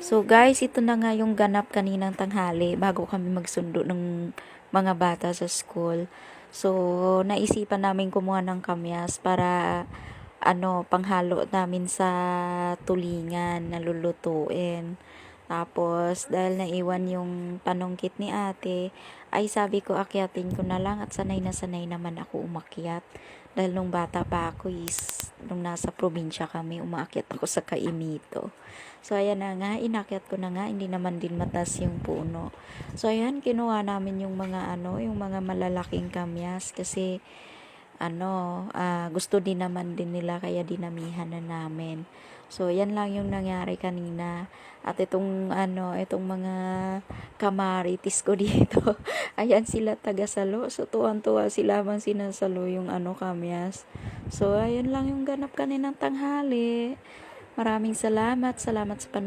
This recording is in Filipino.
So guys, ito na nga yung ganap kaninang tanghali bago kami magsundo ng mga bata sa school. So, naisipan namin kumuha ng kamyas para panghalo namin sa tulingan na lulutuin. Tapos, dahil naiwan yung panungkit ni ate, ay sabi ko akyatin ko na lang at sanay naman ako umakyat. Dahil nung bata pa ako nung nasa probinsya kami, umaakyat ako sa Kaimito. So, ayan na nga, inakyat ko na nga, hindi naman din matas yung puno. So, ayan, kinuha namin yung mga yung mga malalaking kamyas kasi gusto din naman din nila kaya dinamihan na namin. So, yan lang yung nangyari kanina. At itong mga kamaritis ko dito. Ayan sila taga-salo. So, tuwan-tuwa sila bang sinasalo yung kamyas. So, ayan lang yung ganap kaninang tanghali. Maraming salamat. Salamat sa panonood.